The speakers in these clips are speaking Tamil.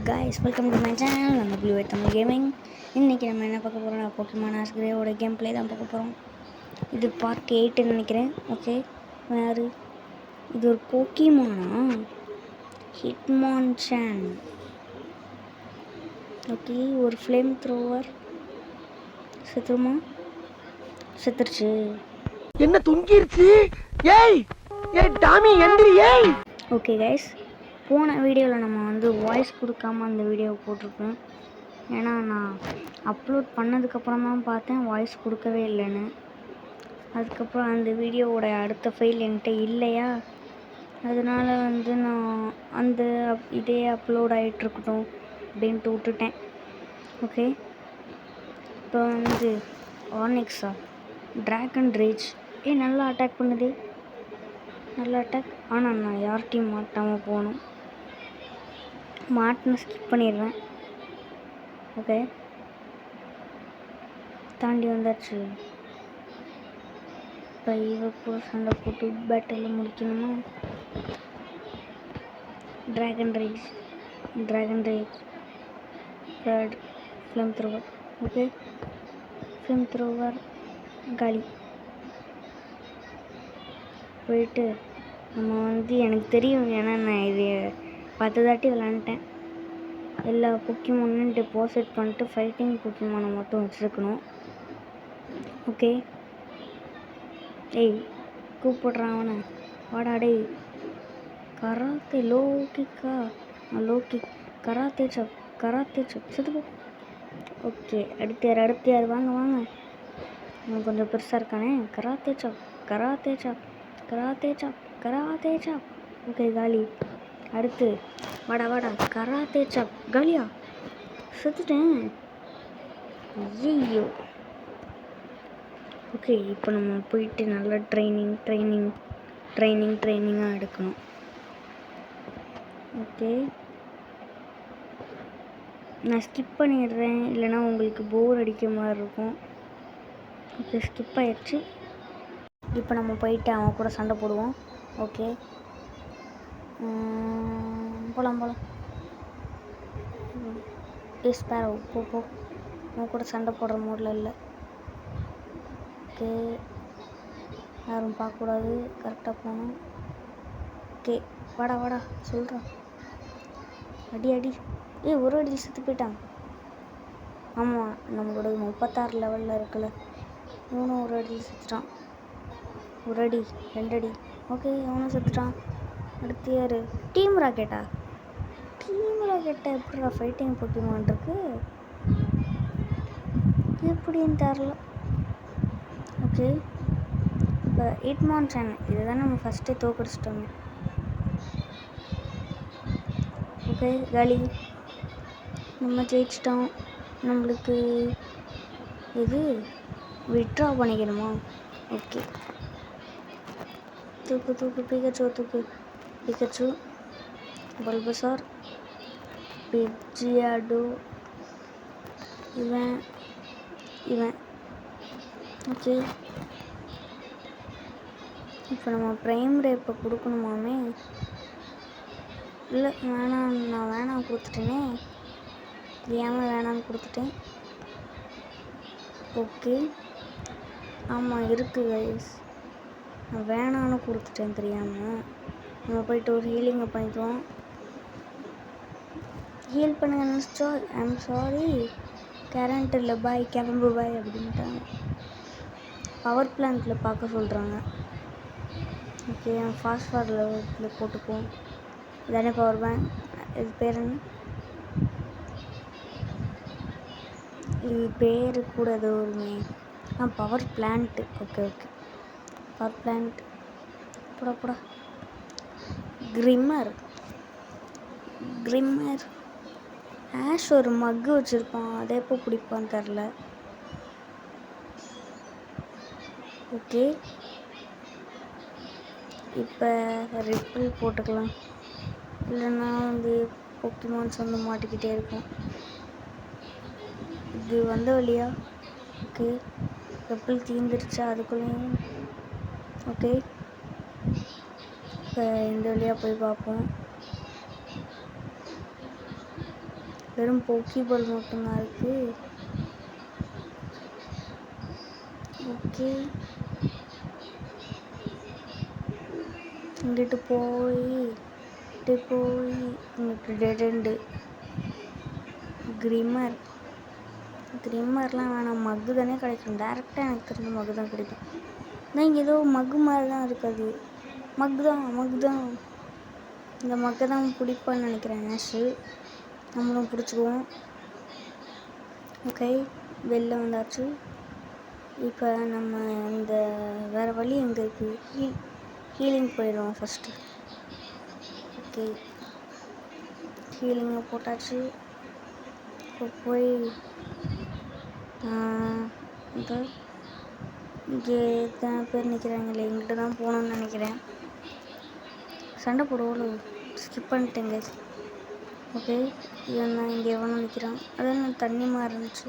Guys welcome to my channel. நம்ம ப்ளூ தமிழ் கேமிங். இன்றைக்கி நம்ம என்ன பார்க்க போகிறோம்னா போக்கிமான் ஆஸ்கிரேவோட கேம் பிளே தான் பார்க்க போகிறோம். இது பார்ட் 8ன்னு நினைக்கிறேன். ஓகே, வேறு இது ஒரு போக்கிமானா? ஹிட்மான்சான். ஓகே, ஒரு ஃப்ளேம் த்ரோவர். செத்துருமா? செத்துருச்சு. என்ன தொங்கிருச்சு? ஏய் ஏய் டாமி எந்திரி ஏய். ஓகே கைஸ், போன வீடியோவில் நம்ம வாய்ஸ் கொடுக்காம அந்த வீடியோ போட்டிருக்கோம். ஏன்னா நான் அப்லோட் பண்ணதுக்கப்புறம் தான் பார்த்தேன் வாய்ஸ் கொடுக்கவே இல்லைன்னு. அதுக்கப்புறம் அந்த வீடியோவோட அடுத்த ஃபைல் என்கிட்ட இல்லையா, அதனால் நான் அந்த இதே அப்லோட் ஆகிட்டுருக்கட்டும் அப்படின்ட்டு விட்டுட்டேன். ஓகே, இப்போ ஆர்னிக்ஸா ட்ராகன் ரேஜ். நல்லா அட்டாக் பண்ணுது, நல்ல அட்டாக். ஆனால் நான் யார்கிட்டையும் மாட்டாமல் போகணும். மாட்டின ஸ்கிப் பண்ணிடுவேன். ஓகே, தாண்டி வந்தாச்சு. இப்போ கூட சண்டை போட்டு பேட்டில் முடிக்கணுமா? Dragon rage third flamethrower. Okay, flamethrower காலி. போயிட்டு நம்ம எனக்கு தெரியும், ஏன்னா நான் இது 10 தாட்டி விளாண்டுட்டேன். எல்லா போக்கிமானும் டெபாசிட் பண்ணிட்டு ஃபைட்டிங் போக்கிமானை மட்டும் வச்சுருக்கணும். ஓகே, ஏய் கூப்பிட்றான் அவனை, வாடா டேய். கராத்தே லோக்கிக் கராத்தே சப் செத்துப்போ. ஓகே, அடுத்து யார் வாங்க அவன் கொஞ்சம் பெருசாக இருக்கானே. கராத்தே சாப். ஓகே, காலி. அடுத்து வாடா கராத்தே சாப். காலியா? செத்துட்டேன். ஐயோ. ஓகே, இப்போ நம்ம போயிட்டு நல்லா ட்ரைனிங்காக எடுக்கணும். ஓகே, நான் ஸ்கிப் பண்ணிடுறேன், இல்லைனா உங்களுக்கு போர் அடிக்கிற மாதிரி இருக்கும். ஓகே, ஸ்கிப் ஆயிடுச்சு. இப்போ நம்ம போயிட்டு அவன் கூட சண்டை போடுவோம். ஓகே, போகலாம். ஸ்பேரோ போ. அவன் கூட சண்டை போடுற மூடில் இல்லை. ஓகே, யாரும் பார்க்கக்கூடாது, கரெக்டாக போகணும். ஓகே, வாடா சொல்கிறான். அடி. ஒரு அடி செத்து போயிட்டான். ஆமாம், நம்மளோட 36 லெவலில் இருக்குல்ல, இவனும் ஒரு அடி செத்துட்டான். ஒரு அடி 2 அடி. ஓகே, அவனும் செத்துட்டான். அடுத்து யார்? டீம் ராக்கெட்டா எப்படிடா ஃபைட்டிங் போக்கிமான் இருக்கு? எப்படின்னு தெரில. ஓகே, இப்போ ஹிட்மான்சான் இதை தான் நம்ம ஃபஸ்ட்டே தோக்கடிச்சிட்டோங்க. ஓகே, காலி. நம்ம ஜெயிச்சிட்டோம். நம்மளுக்கு இது விட்ரா பண்ணிக்கணுமா? ஓகே, தூக்கு பிகச்சு பல்பசார் பிஜியாடோ இவன். ஓகே, இப்போ நம்ம ப்ரைம் ரேப்பை கொடுக்கணுமாமே? இல்லை, நான் வேணாம் கொடுத்துட்டேனே. ஏன் வேணான்னு கொடுத்துட்டேன். ஓகே, ஆமாம் இருக்குது கைஸ், நான் வேணான்னு கொடுத்துட்டேன் தெரியாமல். நம்ம போயிட்டு ஒரு ஹீலிங்கை பண்ணிக்குவோம். ஹீல் பண்ணுங்க நினச்சோ. ஐம் சாரி, கரண்ட் இல்லை, கிளம்பு பாய் அப்படின்ட்டாங்க. பவர் பிளான்ட்டில் பார்க்க சொல்கிறாங்க. ஓகே, ஃபாஸ்ட் ஃபார்வர்டில் போட்டுக்குவோம். இதானே பவர் பேங்க். இது பேர் என்ன? இது பேர் கூட ஏதோ ஒருமே. Power plant. Okay, power plant. போடா. கிரிம்மர் ஆஷ் ஒரு மக்கு வச்சுருப்பான், அதை எப்போ பிடிப்பான்னு தெரில. ஓகே, இப்போ ரிப்பிள் போட்டுக்கலாம், இல்லைன்னா போக்கிமான்ஸ் மாட்டிக்கிட்டே இருக்கும். இது வந்த வழியா? ஓகே, ரிப்பிள் தீந்துருச்சா அதுக்குள்ளேயும்? ஓகே, இப்போ இந்த வழியாக போய் பார்ப்போம். வெறும் போக்கிபால் மட்டும்தான் இருக்கு. ஓகே, இங்கிட்டு போய் இங்கிட்டு டெட் எண்டு. கிரிம்மர்லாம் வேணாம், மக்கு தானே கிடைக்கும். டேரெக்டாக எனக்கு தெரிஞ்ச மக்கு தான் கிடைக்கும். ஆனால் இங்கே ஏதோ மக்கு மாதிரி தான் இருக்காது. மக்கு தான். இந்த மக்கை தான் பிடிப்பான்னு நினைக்கிறேன் ஆஷு. நம்மளும் பிடிச்சிக்குவோம். ஓகே, வெளில வந்தாச்சு. இப்போ நம்ம இந்த வேறு வழி எங்கே இருக்குது? ஹீலிங் போயிடுவோம் ஃபஸ்ட்டு. ஓகே, ஹீலிங்கை போட்டாச்சு. இப்போ போய் இங்கே எத்தனை பேர் நிற்கிறாங்களே, எங்கிட்ட தான் போகணுன்னு நினைக்கிறேன். சண்டை போடுவோம், ஸ்கிப் பண்ணிட்டேங்க. ஓகே, இவன் தான் இங்கே எவனும் நிற்கிறான். அதான் தண்ணி மாதிரி இருந்துச்சு.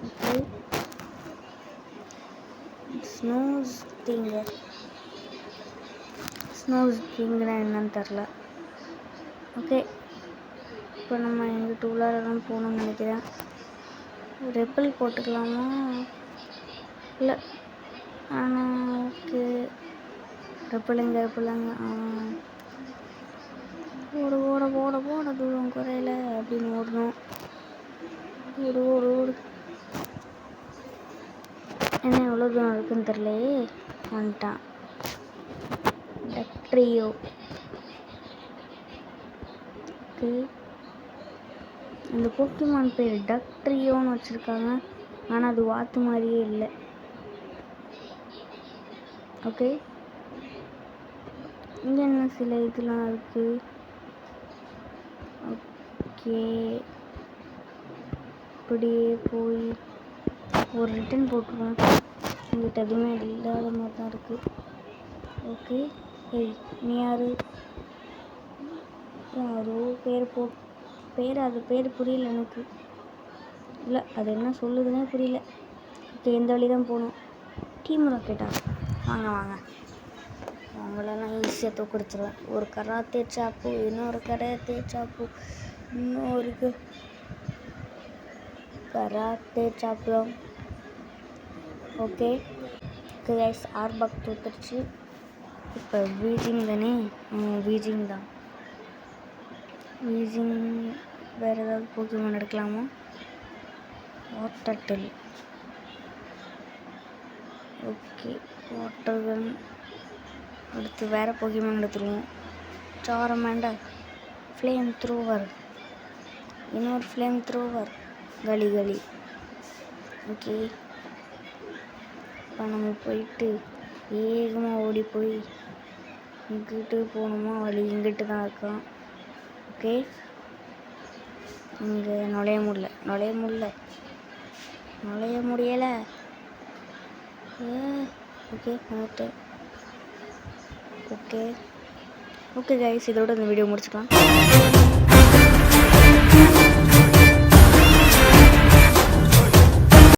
ஓகே, ஸ்னோஸ் திங்கனா என்னன்னு தெரில. ஓகே, இப்போ நம்ம எங்கிட்ட உள்ளார தான் போகணும்னு நினைக்கிறேன். ரெப்பல் போட்டுக்கலாமா? இல்லை, ஆனால் ஓகே. ரெப்பலுங்க ஓட தூரம் குறையில அப்படின்னு ஓடணும். ஓடு. என்ன எவ்வளோ தூரம் இருக்குன்னு தெரியலையே. வந்துட்டான் டக்ட்ரியோ. ஓகே, இந்த போக்கிமான் பேர் டக்ட்ரியோன்னு வச்சுருக்காங்க. ஆனால் அது வாத்து மாதிரியே இல்லை. ஓகே, இங்கே என்ன சில இதெல்லாம் இருக்குது. ஓகே, இப்படியே போய் ஒரு ரிட்டன் போட்டுருவோம். எங்கிட்ட எதுவுமே இல்லாத மாதிரி தான் இருக்குது. ஓகே, நீ யாரு பேர் புரியல எனக்கு. இல்லை, அது என்ன சொல்லுதுன்னே புரியல. ஓகே, எந்த வழி தான் போகணும்? டீம் ராக்கெட்டா? வாங்க, அவங்களெல்லாம் ஈஸியாக தூக்கடிச்சிருவேன். ஒரு கராத்தே சாப்பு, இன்னொரு கராத்தே சாப்பிடும். ஓகே கைஸ், ஆர்பாக் தூத்துருச்சு. இப்போ வீஜிங் தானே? வீஜிங் தான். வேறு ஏதாவது போக்கிமான் எடுக்கலாமா? வாட்டர் டெல். Okay, water gun. அடுத்து வேறு போக்கிமான் எடுத்துருவோம். சாரமாண்டர், ஃப்ளேம் த்ரோவர், இன்னொரு ஃப்ளேம் த்ரோவர், கலி. ஓகே, இப்போ நம்ம போயிட்டு வேகமாக ஓடி போய் இங்கிட்டு போகணுமா? வழி இங்கிட்டு தான் இருக்கான். ஓகே, இங்கே நுழைய முடியலை. ஓகே, வந்துட்டு. ஓகே கைஸ், இதோட இந்த வீடியோ முடிச்சுக்கலாம்.